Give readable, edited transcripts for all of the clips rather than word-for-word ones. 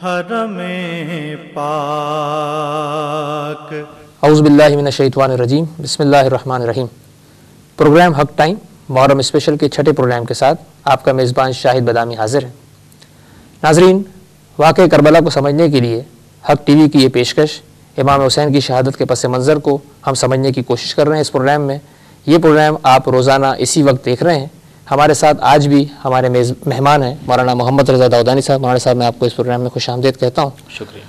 حرم پاک۔ اعوذ باللہ من الشیطان الرجیم، بسم اللہ الرحمن الرحیم۔ پروگرام حق ٹائم محرم اسپیشل کے چھٹے پروگرام کے ساتھ آپ کا میزبان شاہد بادامی حاضر ہے۔ ناظرین، واقعہ کربلا کو سمجھنے کے لیے حق ٹی وی کی یہ پیشکش امام حسین کی شہادت کے پس منظر کو ہم سمجھنے کی کوشش کر رہے ہیں اس پروگرام میں۔ یہ پروگرام آپ روزانہ اسی وقت دیکھ رہے ہیں۔ ہمارے ساتھ آج بھی ہمارے مہمان ہیں مولانا محمد رضا داؤدانی صاحب۔ مولانا صاحب، میں آپ کو اس پروگرام میں خوش آمدید کہتا ہوں۔ شکریہ۔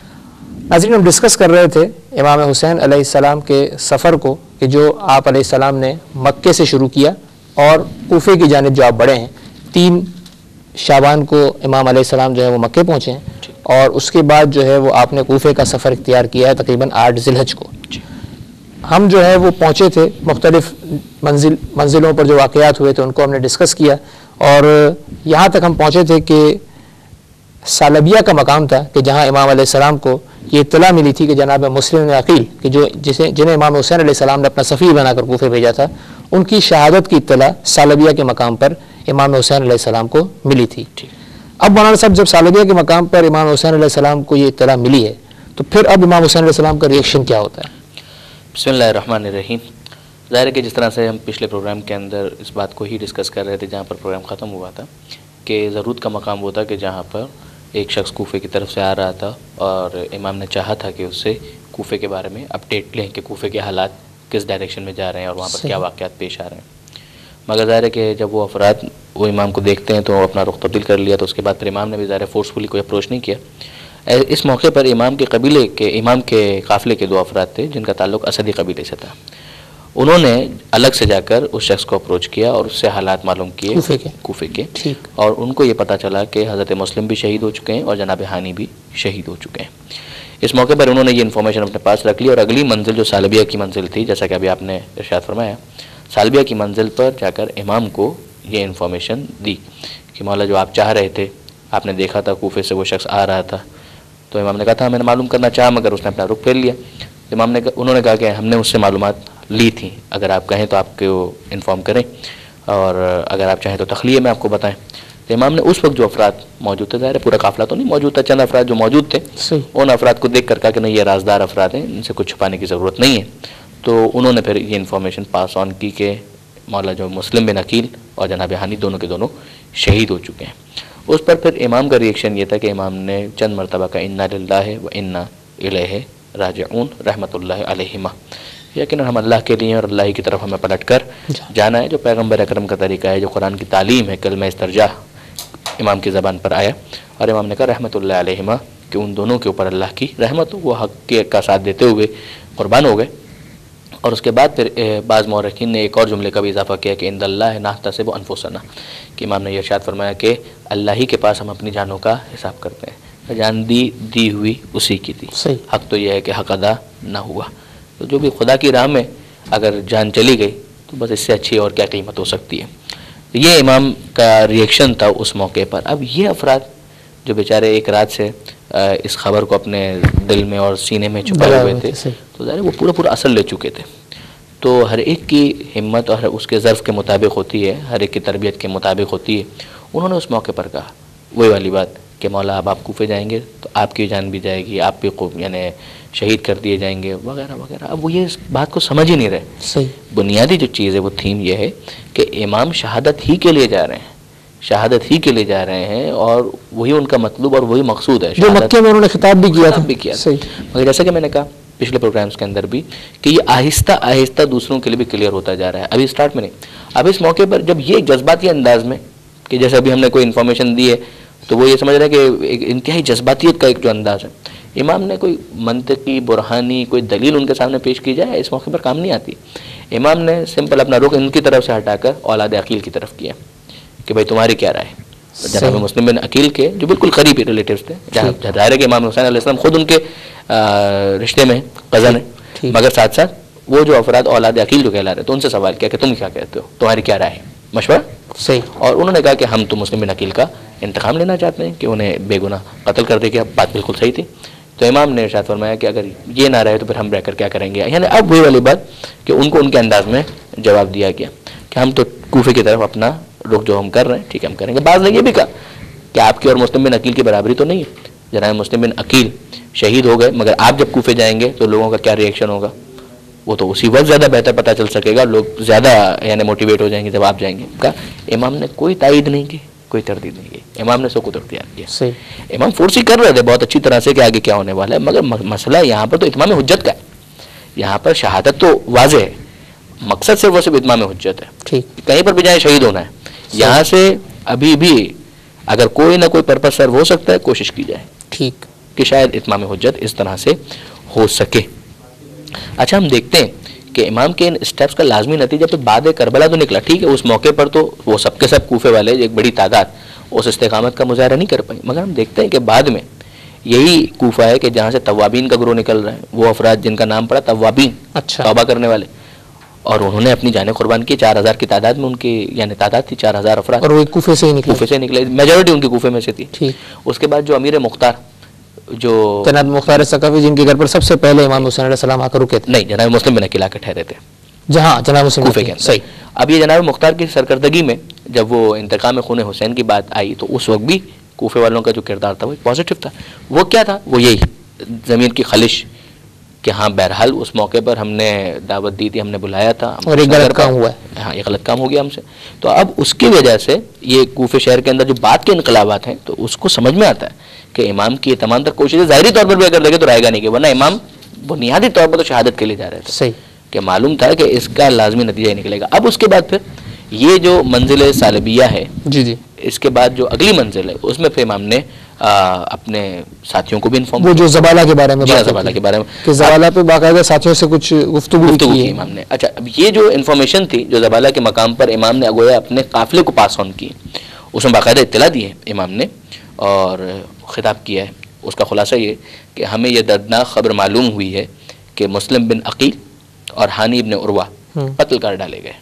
ناظرین، ہم ڈسکس کر رہے تھے امام حسین علیہ السلام کے سفر کو کہ جو آپ علیہ السلام نے مکے سے شروع کیا اور کوفے کی جانب جو آپ بڑھے ہیں۔ 3 شعبان کو امام علیہ السلام جو ہے وہ مکے پہنچے ہیں اور اس کے بعد جو ہے وہ آپ نے کوفے کا سفر اختیار کیا ہے تقریباً 8 ذی الحج کو۔ ہم جو ہے وہ پہنچے تھے مختلف منزلوں پر جو واقعات ہوئے تھے ان کو ہم نے ڈسکس کیا اور یہاں تک ہم پہنچے تھے کہ سالبیہ کا مقام تھا کہ جہاں امام علیہ السلام کو یہ اطلاع ملی تھی کہ جناب مسلم بن عقیل کہ جنہیں امام حسین علیہ السلام نے اپنا سفیر بنا کر کوفے بھیجا تھا، ان کی شہادت کی اطلاع سالبیہ کے مقام پر امام حسین علیہ السلام کو ملی تھی۔ اب مولانا صاحب، جب سالبیہ کے مقام پر امام حسین علیہ السلام کو یہ اطلاع ملی ہے تو پھر اب امام حسین علیہ السلام کا ریئیکشن کیا ہوتا ہے؟ بسم اللہ الرحمن الرحیم۔ ظاہر ہے کہ جس طرح سے ہم پچھلے پروگرام کے اندر اس بات کو ہی ڈسکس کر رہے تھے جہاں پر پروگرام ختم ہوا تھا کہ ضرورت کا مقام وہ تھا کہ جہاں پر ایک شخص کوفے کی طرف سے آ رہا تھا اور امام نے چاہا تھا کہ اس سے کوفے کے بارے میں اپڈیٹ لیں کہ کوفے کے حالات کس ڈائریکشن میں جا رہے ہیں اور وہاں پر کیا واقعات پیش آ رہے ہیں۔ مگر ظاہر ہے کہ جب وہ افراد وہ امام کو دیکھتے ہیں تو اپنا رخ تبدیل کر لیا، تو اس کے بعد پھر امام نے بھی ظاہر فورسفلی کوئی اپروچ نہیں کیا۔ اس موقع پر امام کے قافلے کے 2 افراد تھے جن کا تعلق اسدی قبیلے سے تھا۔ انہوں نے الگ سے جا کر اس شخص کو اپروچ کیا اور اس سے حالات معلوم کیے کوفے کے، اور ان کو یہ پتہ چلا کہ حضرت مسلم بھی شہید ہو چکے ہیں اور جناب ہانی بھی شہید ہو چکے ہیں۔ اس موقع پر انہوں نے یہ انفارمیشن اپنے پاس رکھ لی اور اگلی منزل جو سالبیہ کی منزل تھی، جیسا کہ ابھی آپ نے ارشاد فرمایا، سالبیہ کی منزل پر جا کر امام کو یہ انفارمیشن دی کہ مولا جو آپ چاہ رہے تھے، آپ نے دیکھا تھا کوفے سے وہ شخص آ رہا تھا۔ تو امام نے کہا تھا میں نے معلوم کرنا چاہا مگر اس نے اپنا رخ پھیر لیا۔ انہوں نے کہا کہ ہم نے اس سے معلومات لی تھیں، اگر آپ کہیں تو آپ کو انفارم کریں اور اگر آپ چاہیں تو تخلیہ میں آپ کو بتائیں۔ تو امام نے اس وقت جو افراد موجود تھے، ظاہر پورا قافلہ تو نہیں موجود تھا، چند افراد جو موجود تھے ان افراد کو دیکھ کر کہا کہ نہیں یہ رازدار افراد ہیں، ان سے کچھ چھپانے کی ضرورت نہیں ہے۔ تو انہوں نے پھر یہ انفارمیشن پاس آن کی کہ مولا جو مسلم بن عقیل اور جناب ہانی دونوں کے دونوں شہید ہو چکے ہیں۔ اس پر پھر امام کا ریئیکشن یہ تھا کہ امام نے چند مرتبہ کا انا للہ و انا الیہ راجعون رحمۃ اللہ علیہما، یقیناً ہم اللہ کے لیے اور اللہ کی طرف ہمیں پلٹ کر جانا ہے، جو پیغمبر اکرم کا طریقہ ہے، جو قرآن کی تعلیم ہے، کلمہ استرجاع امام کی زبان پر آیا اور امام نے کہا رحمۃ اللہ علیہما کہ ان دونوں کے اوپر اللہ کی رحمت، وہ حق کا ساتھ دیتے ہوئے قربان ہو گئے۔ اور اس کے بعد پھر بعض مورخین نے ایک اور جملے کا بھی اضافہ کیا کہ عند اللہ نحتسب انفسنا، کہ امام نے یہ ارشاد فرمایا کہ اللہ ہی کے پاس ہم اپنی جانوں کا حساب کرتے ہیں، جان دی ہوئی اسی کی تھی، حق تو یہ ہے کہ حق ادا نہ ہوا۔ تو جو بھی خدا کی راہ میں اگر جان چلی گئی تو بس اس سے اچھی اور کیا قیمت ہو سکتی ہے۔ یہ امام کا ریئیکشن تھا اس موقع پر۔ اب یہ افراد جو بیچارے ایک رات سے اس خبر کو اپنے دل میں اور سینے میں چھپائے ہوئے تھے، تو ظاہر وہ پورا اثر لے چکے تھے۔ تو ہر ایک کی ہمت اور اس کے ظرف کے مطابق ہوتی ہے، ہر ایک کی تربیت کے مطابق ہوتی ہے۔ انہوں نے اس موقع پر کہا وہی والی بات کہ مولا اب آپ کوفے جائیں گے تو آپ کی جان بھی جائے گی، آپ بھی یعنی شہید کر دیے جائیں گے وغیرہ وغیرہ۔ اب وہ یہ اس بات کو سمجھ ہی نہیں رہے۔ بنیادی جو چیز ہے وہ تھیم یہ ہے کہ امام شہادت ہی کے لیے جا رہے ہیں، شہادت ہی کے لیے جا رہے ہیں اور وہی ان کا مطلوب اور وہی مقصود ہے۔ جو مکے میں انہوں نے خطاب بھی کیا تھا، مگر جیسا کہ میں نے کہا پچھلے پروگرامز کے اندر بھی کہ یہ آہستہ آہستہ دوسروں کے لیے بھی کلیئر ہوتا جا رہا ہے، ابھی سٹارٹ میں نہیں۔ اب اس موقع پر جب یہ جذباتی انداز میں کہ جیسے ابھی ہم نے کوئی انفارمیشن دی ہے تو وہ یہ سمجھ رہا ہے کہ ایک انتہائی جذباتیت کا ایک جو انداز ہے، امام نے کوئی منطقی برہانی کوئی دلیل ان کے سامنے پیش کی جائے اس موقع پر کام نہیں آتی۔ امام نے سمپل اپنا رخ ان کی طرف سے ہٹا کر اولاد عقیل کی طرف کیا کہ بھائی تمہاری کیا رائے ہے۔ جناب مسلم بن عقیل کے جو بالکل قریبی ریلیٹیوز تھے، جہاں ظاہر ہے کہ امام حسین علیہ السلام خود ان کے رشتے میں کزن ہیں، مگر ساتھ ساتھ وہ جو افراد اولاد عقیل جو کہلا رہے تو ان سے سوال کیا کہ تم کیا کہتے ہو، تمہاری کیا رائے ہے، مشورہ صحیح۔ اور انہوں نے کہا کہ ہم تو مسلم بن عقیل کا انتقام لینا چاہتے ہیں کہ انہیں بے گناہ قتل کر دے گیا، بات بالکل صحیح تھی۔ تو امام نے ارشاد فرمایا کہ اگر یہ نہ رہے تو پھر ہم رہ کر کیا کریں گے، یعنی اب وہی والی بات کہ ان کو ان کے انداز میں جواب دیا گیا کہ ہم تو کوفے کی طرف اپنا رخ جو ہم کر رہے ہیں ٹھیک ہے ہم کریں گے۔ بعض نے یہ بھی کہا کہ کہ آپ کی اور مسلم بن عقیل کی برابری تو نہیں ہے. جناب مسلم بن عقیل شہید ہو گئے, مگر آپ جب کوفے جائیں گے تو لوگوں کا کیا ری ایکشن ہوگا, وہ تو اسی وقت زیادہ بہتر پتہ چل سکے گا, لوگ زیادہ یعنی موٹیویٹ ہو جائیں گے جب آپ جائیں گے. کا امام نے کوئی تائید نہیں کی, کوئی تردید نہیں کی, امام نے سکوت اختیار کیا. امام فورسی کر رہے تھے بہت اچھی طرح سے کہ آگے کیا ہونے والا ہے, مگر مسئلہ یہاں پر تو اتمام حجت کا ہے. یہاں پر شہادت تو واضح ہے, مقصد صرف اتمام حجت ہے. کہیں پر بھی جائیں شہید ہونا ہے. یہاں سے ابھی بھی اگر کوئی نہ کوئی پرپس سرو ہو سکتا ہے, کوشش کی جائے ٹھیک کہ شاید اتمام حجت اس طرح سے ہو سکے. اچھا ہم دیکھتے ہیں کہ امام کے ان اسٹیپس کا لازمی نتیجہ پہ بعد کربلا تو نکلا. ٹھیک ہے اس موقع پر تو وہ سب کے سب کوفے والے ایک بڑی تعداد اس استقامت کا مظاہرہ نہیں کر پائی, مگر ہم دیکھتے ہیں کہ بعد میں یہی کوفہ ہے کہ جہاں سے توابین کا گروہ نکل رہا ہے, وہ افراد جن کا نام پڑا توابین, توبہ کرنے والے, اور انہوں نے اپنی جانیں قربان کی. 4000 کی تعداد میں ان کی یعنی تعداد تھی 4000 افراد, اور وہ کوفے سے نکلے, میجورٹی ان کی کوفے میں سے تھی. اس کے بعد جو امیر مختار جو جناب مختار ثقفی, جن کے گھر پر سب سے پہلے امام حسین علیہ السلام آ کر رکے تھے, نہیں جناب مسلم بن عقیل آ کر ٹھہرے تھے, جہاں جناب مسلم کوفے کے صحیح. اب یہ جناب مختار کی سرکردگی میں جب وہ انتقام خون حسین کی بات آئی تو اس وقت بھی کوفے والوں کا جو کردار تھا وہ پازیٹیو تھا. وہ کیا تھا, وہ یہی زمین کی خلش کہ ہاں بہرحال اس موقع پر ہم نے دعوت دی تھی, ہم نے بلایا تھا, اور ایک غلط کام ہوا ہے, ہاں یہ غلط کام ہو گیا ہم سے. تو اب اس کی وجہ سے یہ کوفے شہر کے اندر جو بات کے انقلابات ہیں تو اس کو سمجھ میں آتا ہے کہ امام کی تمام تر کوششیں ظاہری طور پر بھی اگر دیکھے تو رائے گا نہیں, کہ ورنہ امام بنیادی طور پر تو شہادت کے لیے جا رہے تھے صحیح, کہ معلوم تھا کہ اس کا لازمی نتیجہ ہی نکلے گا. اب اس کے بعد پھر یہ جو منزل سالبیہ ہے, جی اس کے بعد جو اگلی منزل ہے اس میں پھر امام نے اپنے ساتھیوں کو بھی انفارم کیا, وہ جو زبالہ کے بارے میں زبالہ کے بارے میں کہ زبالہ پہ باقاعدہ ساتھیوں سے کچھ گفتگو کی امام نے. اچھا اب یہ جو انفارمیشن تھی جو زبالہ کے مقام پر امام نے اگویا اپنے قافلے کو پاس آن کی, اس میں باقاعدہ اطلاع دی ہے امام نے اور خطاب کیا ہے. اس کا خلاصہ یہ کہ ہمیں یہ دردناک خبر معلوم ہوئی ہے کہ مسلم بن عقیل اور ہانی ابن عروہ قتل کر ڈالے گئے.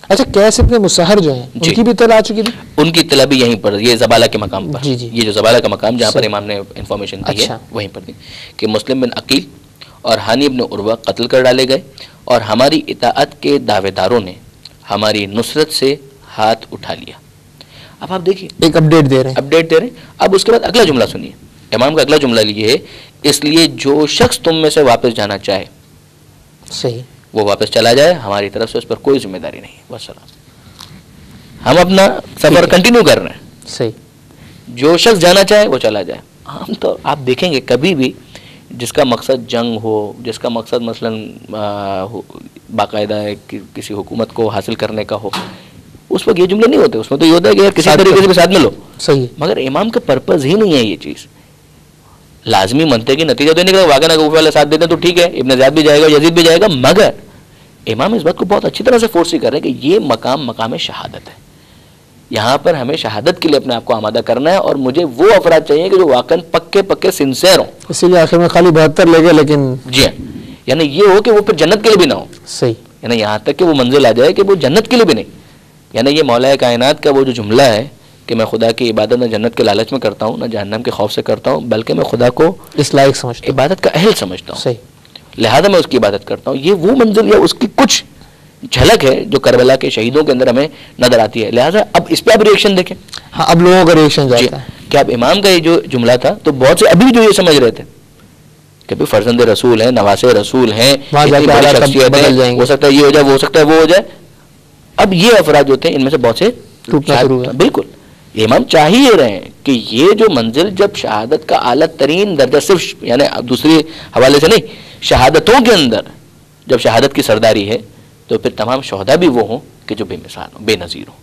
اچھا کیسے ابن مسہر جو ہیں ان کی بھی اطلاع آ چکی تھی, ان کی اطلاع بھی یہیں پر, یہ زبالہ کے مقام پر, یہ جو زبالہ کا مقام جہاں پر امام نے انفارمیشن دی ہے وہیں پر دی کہ مسلم بن عقیل اور ہانی ابن عروہ قتل کر ڈالے گئے اور ہماری اطاعت کے دعوے داروں نے ہماری نصرت سے ہاتھ اٹھا لیا. اب آپ دیکھیے ایک اپڈیٹ دے رہے ہیں. اب اس کے بعد اگلا جملہ سنیے, امام کا اگلا جملہ یہ ہے, اس لیے جو شخص تم میں سے واپس جانا چاہے صحیح وہ واپس چلا جائے, ہماری طرف سے اس پر کوئی ذمہ داری نہیں, والسلام. ہم اپنا سفر کنٹینیو کر رہے ہیں صحیح, جو شخص جانا چاہے وہ چلا جائے. ہم تو آپ دیکھیں گے کبھی بھی جس کا مقصد جنگ ہو, جس کا مقصد مثلا باقاعدہ کسی حکومت کو حاصل کرنے کا ہو, اس وقت یہ جملے نہیں ہوتے. اس میں تو یہ ہوتا ہے کہ یار کسی طریقے سے ساتھ میں لو صحیح, مگر امام کا پرپز ہی نہیں ہے یہ چیز. لازمی منطقی نتیجہ تو نہیں کہ واقعہ کوفے والے ساتھ دیتے ہیں تو ٹھیک ہے, ابن زیاد بھی جائے گا, یزید بھی جائے گا, مگر امام اس بات کو بہت اچھی طرح سے فورس کر رہے ہیں کہ یہ مقام شہادت ہے. یہاں پر ہمیں شہادت کے لیے اپنے آپ کو آمادہ کرنا ہے, اور مجھے وہ افراد چاہیے کہ جو واقعاً پکے سنسیئر ہوں. اسی لیے آخر میں خالی 72 لے گئے, لیکن جی ہاں یعنی یہ ہو کہ وہ پھر جنت کے لیے بھی نہ ہو صحیح, یعنی یہاں تک کہ وہ منزل آ جائے کہ وہ جنت کے لیے بھی نہیں. یعنی یہ مولا کائنات کا وہ جو جملہ ہے کہ میں خدا کی عبادت نہ جنت کے لالچ میں کرتا ہوں نہ جہنم کے خوف سے کرتا ہوں, بلکہ میں خدا کو اس لائق سمجھتا ہوں, عبادت کا اہل سمجھتا ہوں صحیح, لہذا میں اس کی عبادت کرتا ہوں. یہ وہ منزل یا اس کی کچھ جھلک ہے جو کربلا کے شہیدوں کے اندر ہمیں نظر آتی ہے. لہذا اب اس پہ آپ ریئیکشن دیکھیں. ہاں اب لوگوں کا ریئیکشن جاتا ہے کہ اب امام کا یہ جو جملہ تھا تو بہت سے ابھی جو یہ سمجھ رہے تھے کہ بھائی فرزند رسول ہیں, نواسے رسول ہیں, ہو سکتا ہے یہ ہو جائے, وہ ہو سکتا ہے وہ ہو جائے. اب یہ افراد جو تھے ان میں سے بہت سے ٹوٹنا شروع ہوا. بالکل امام چاہ ہی رہے ہیں کہ یہ جو منزل جب شہادت کا اعلیٰ ترین درجہ, صرف یعنی دوسرے حوالے سے نہیں, شہادتوں کے اندر جب شہادت کی سرداری ہے تو پھر تمام شہداء بھی وہ ہوں کہ جو بے مثال ہوں, بے نظیر ہوں.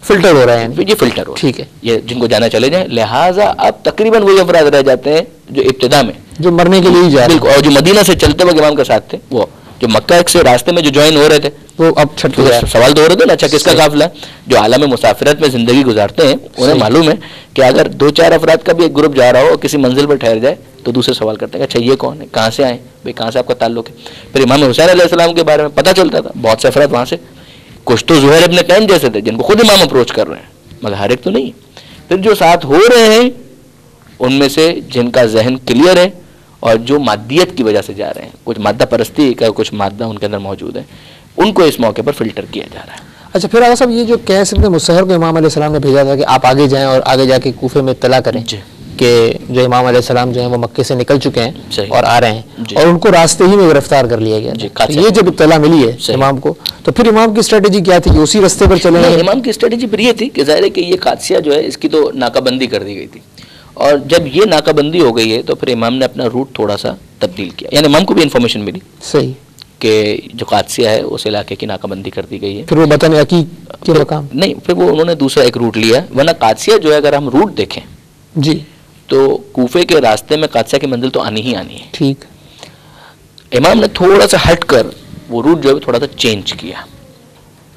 فلٹر ہو رہا ہے یہ فلٹر ہو ٹھیک ہے, یہ جن کو جانا چلے جائیں. لہٰذا اب تقریباً وہی افراد رہ جاتے ہیں جو ابتدا میں جو مرنے کے لیے جا رہے ہیں, اور جو مدینہ سے چلتے وقت امام کے ساتھ تھے, وہ جو مکہ سے راستے میں جو جوائن ہو رہے تھے وہ اب سوال تو ہو رہے تھے نا, اچھا کس کا قافلہ ہے. جو عالم مسافرت میں زندگی گزارتے ہیں انہیں معلوم ہے کہ اگر 2-4 افراد کا بھی ایک گروپ جا رہا ہو کسی منزل پر ٹھہر جائے تو دوسرے سوال کرتے ہیں کہ اچھا یہ کون ہے, کہاں سے آئے بھائی, کہاں سے آپ کا تعلق ہے. پھر امام حسین علیہ السلام کے بارے میں پتہ چلتا تھا, بہت سے افراد وہاں سے, کچھ تو زہیر ابن قین جیسے تھے جن کو خود امام اپروچ کر رہے ہیں, مگر ہر ایک تو نہیں. پھر جو ساتھ ہو رہے ہیں ان میں سے جن کا ذہن کلیئر ہے اور جو مادیت کی وجہ سے جا رہے ہیں, کچھ مادہ پرستی کا کچھ مادہ ان کے اندر موجود ہے, ان کو اس موقع پر فلٹر کیا جا رہا ہے. اچھا پھر آغا صاحب یہ جو قیس ابن مسہر کو امام علیہ السلام نے بھیجا تھا کہ آپ آگے جائیں اور آگے جا کے کوفے میں اطلاع کریں کہ جو امام علیہ السلام جو ہیں وہ مکے سے نکل چکے ہیں اور آ رہے ہیں، اور ان کو راستے ہی میں گرفتار کر لیا گیا، یہ جب اطلاع ملی ہے امام کو تو پھر امام کی اسٹریٹجی کیا تھی؟ اسی راستے پر چلے گئے؟ امام کی اسٹریٹجی پھر یہ تھی کہ ظاہر ہے کہ یہ قادسیہ جو ہے اس کی تو ناکہ بندی کر دی گئی تھی، اور جب یہ ناکہ بندی ہو گئی ہے تو پھر امام نے اپنا روٹ تھوڑا سا تبدیل کیا، یعنی امام کو بھی انفارمیشن ملی صحیح کہ جو قادسیہ ہے اس علاقے کی ناکہ بندی کر دی گئی ہے، پھر وہ بطن عقیق کے مقام نہیں، پھر وہ انہوں نے دوسرا ایک روٹ لیا، ورنہ قادسیہ جو ہے اگر ہم روٹ دیکھیں جی تو کوفے کے راستے میں قادسیہ کی منزل تو آنی ہی آنی ہے، ٹھیک، امام نے تھوڑا سا ہٹ کر وہ روٹ جو ہے تھوڑا سا چینج کیا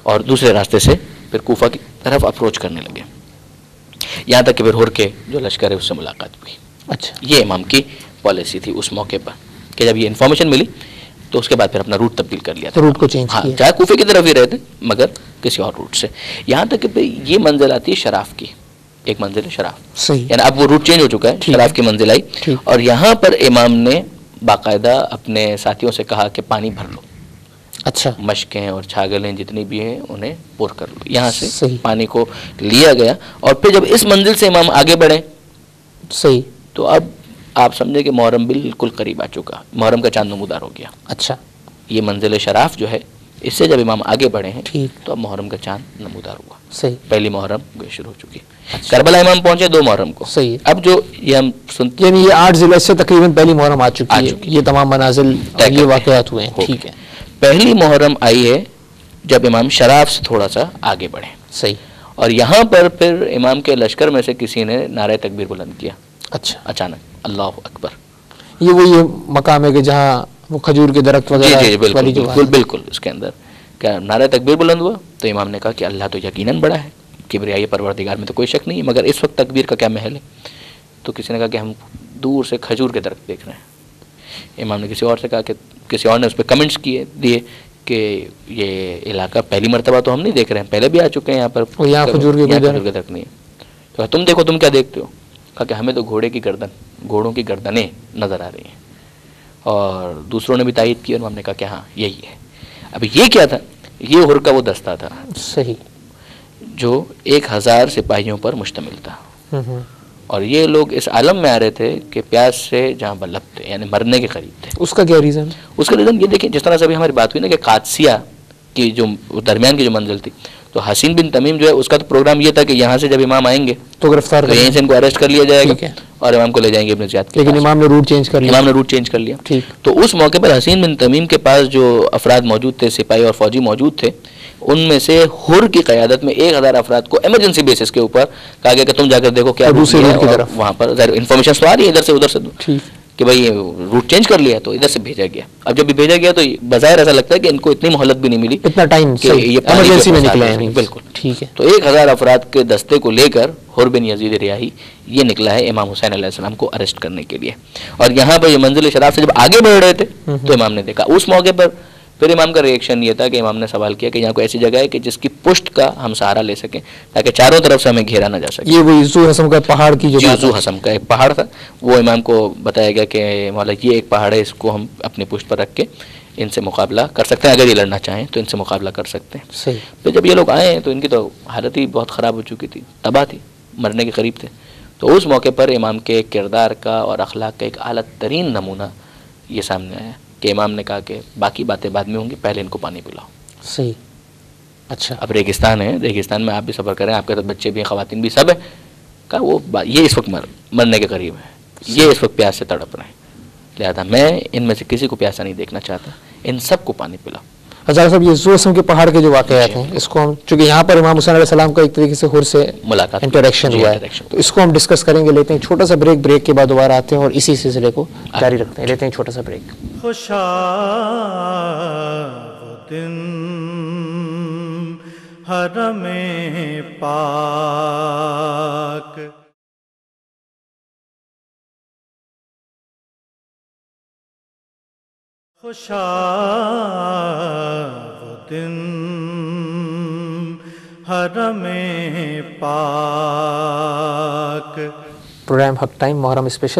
اور دوسرے راستے سے پھر کوفہ کی طرف اپروچ کرنے لگے، یہاں تک کہ پھر ہر کے جو لشکر ہے اس سے ملاقات ہوئی۔ اچھا یہ امام کی پالیسی تھی اس موقع پر کہ جب یہ انفارمیشن ملی تو اس کے بعد پھر اپنا روٹ تبدیل کر لیا تھا، روٹ کو چینج ہاں کیا، چاہے کوفے کی طرف ہی رہتے مگر کسی اور روٹ سے، یہاں تک کہ یہ منزل آتی ہے شراف کی، ایک منزل ہے شراف، صحیح، یعنی اب وہ روٹ چینج ہو چکا ہے، شراف کی منزل آئی، اور یہاں پر امام نے باقاعدہ اپنے ساتھیوں سے کہا کہ پانی بھر لو، اچھا مشکیں اور چھاگلیں جتنی بھی ہیں انہیں پور کر لو، یہاں سے صحیح، پانی کو لیا گیا، اور پھر جب اس منزل سے امام آگے بڑھے صحیح، تو اب آپ سمجھے کہ محرم بالکل قریب آ چکا، محرم کا چاند نمودار ہو گیا، اچھا یہ منزل شراف جو ہے اس سے جب امام آگے بڑھے ہیں ٹھیک، تو اب محرم کا چاند نمودار ہوا، صحیح، پہلی محرم گویا شروع ہو چکی، کربلا امام پہنچے 2 محرم کو، صحیح، اب جو یہ ہم سنتے یعنی یہ 8 ذی الحجہ سے تقریباً پہلی محرم آ چکی ہے، یہ تمام منازل اور یہ واقعات ہوئے ہیں، ٹھیک ہے، پہلی محرم آئی ہے جب امام شراف سے تھوڑا سا آگے بڑھے، صحیح، اور یہاں پر پھر امام کے لشکر میں سے کسی نے نعرہ تکبیر بلند کیا، اچھا اچانک اللہ اکبر، یہ وہی مقام ہے کہ جہاں وہ کھجور کے درخت وغیرہ جی بالکل بالکل بالکل، اس کے اندر کیا نعرہ تکبیر بلند ہوا تو امام نے کہا کہ اللہ تو یقیناً بڑا ہے، کبریائی پروردگار میں تو کوئی شک نہیں ہے، مگر اس وقت تکبیر کا کیا محل ہے؟ تو کسی نے کہا کہ ہم دور سے کھجور کے درخت دیکھ رہے ہیں، امام نے کسی اور سے کہا کہ کسی اور نے اس پہ کمنٹس دیے کہ یہ علاقہ پہلی مرتبہ تو ہم نہیں دیکھ رہے ہیں، پہلے بھی آ چکے ہیں یہاں پر، یہاں کھجور کے درخت نہیں ہے، تو تم دیکھو تم کیا دیکھتے ہو؟ کہا کہ ہمیں تو گھوڑوں کی گردنیں نظر آ رہی ہیں، اور دوسروں نے بھی تائید کی اور ہم نے کہا کہ ہاں یہی ہے۔ اب یہ کیا تھا؟ یہ ہر کا وہ دستہ تھا صحیح، جو 1000 سپاہیوں پر مشتمل تھا، اور یہ لوگ اس عالم میں آ رہے تھے کہ پیاس سے جہاں بلب تھے، یعنی مرنے کے قریب تھے۔ اس کا کیا ریزن؟ اس کا ریزن یہ دیکھیں، جس طرح سے ابھی ہماری بات ہوئی نا کہ قادسیہ کی جو درمیان کی جو منزل تھی، تو حسین بن تمیم جو ہے اس کا تو پروگرام یہ تھا کہ یہاں سے جب امام آئیں گے تو گرفتار تو یہیں سے ان کو اریسٹ کر لیا جائے گا اور امام کو لے جائیں گے ابن زیاد کے، لیکن امام نے روٹ چینج کر لیا، امام نے روٹ چینج کر لیا، ٹھیک، تو اس موقع پر حسین بن تمیم کے پاس جو افراد موجود تھے، سپاہی اور فوجی موجود تھے، ان میں سے ہر کی قیادت میں 1000 افراد کو ایمرجنسی بیسس کے اوپر کہا گیا کہ تم جا کر دیکھو کیا دوسرے روٹ کی طرف، وہاں پر انفارمیشن تو آ رہی ہے ادھر سے ادھر سے کہ بھائی یہ روٹ چینج کر لیا، تو ادھر سے بھیجا گیا۔ اب جب بھی بھیجا گیا تو بظاہر ایسا لگتا ہے کہ ان کو اتنی مہلت بھی نہیں ملی، اتنا ٹائم کہ یہ ایمرجنسی میں نکلے ہیں، بالکل ٹھیک ہے۔ تو 1000 افراد کے دستے کو لے کر حر بن یزید ریاحی یہ نکلا ہے امام حسین علیہ السلام کو اریسٹ کرنے کے لیے، اور یہاں پر یہ منزل شراف سے جب آگے بڑھ رہے تھے تو امام نے دیکھا، اس موقع پر پھر امام کا ریئیکشن یہ تھا کہ امام نے سوال کیا کہ یہاں کوئی ایسی جگہ ہے کہ جس کی پشت کا ہم سہارا لے سکیں تاکہ چاروں طرف سے ہمیں گھیرا نہ جا سکے۔ یہ وہی ذو حسم کا پہاڑ کی جو ذو حسم کا ایک پہاڑ تھا، وہ امام کو بتایا گیا کہ مولا یہ ایک پہاڑ ہے، اس کو ہم اپنی پشت پر رکھ کے ان سے مقابلہ کر سکتے ہیں، اگر یہ لڑنا چاہیں تو ان سے مقابلہ کر سکتے ہیں۔ صحیح۔ پھر جب یہ لوگ آئے ہیں تو ان کی تو حالت ہی بہت خراب ہو چکی تھی، تباہ تھی، مرنے کے قریب تھے، تو اس موقع پر امام کے کردار کا اور اخلاق کا ایک اعلیٰ ترین نمونہ یہ سامنے آیا کہ امام نے کہا کہ باقی باتیں بعد میں ہوں گی، پہلے ان کو پانی پلاؤ۔ صحیح، اچھا۔ اب ریگستان ہے، ریگستان میں آپ بھی سفر کریں، آپ کے ساتھ بچے بھی ہیں، خواتین بھی، سب ہیں، کہا وہ یہ اس وقت مرنے کے قریب ہے، یہ اس وقت پیاس سے تڑپ رہے ہیں، لہذا میں ان میں سے کسی کو پیاسا نہیں دیکھنا چاہتا، ان سب کو پانی پلاؤ۔ ہزار صاحب، یہ ذو حسم کے پہاڑ کے جو واقعات ہیں، اس کو ہم چونکہ یہاں پر امام حسین علیہ السلام کا ایک طریقے سے حر سے ملاقات انٹریکشن ہوا ہے، تو اس کو ہم ڈسکس کریں گے، لیتے ہیں چھوٹا سا بریک، بریک کے بعد دوبارہ آتے ہیں اور اسی سلسلے کو جاری رکھتے ہیں، لیتے ہیں چھوٹا سا بریک۔ خوشا وہ دن حرم پاک، خوشا وہ دن حرم پاک۔ پروگرام حق ٹائم محرم اسپیشل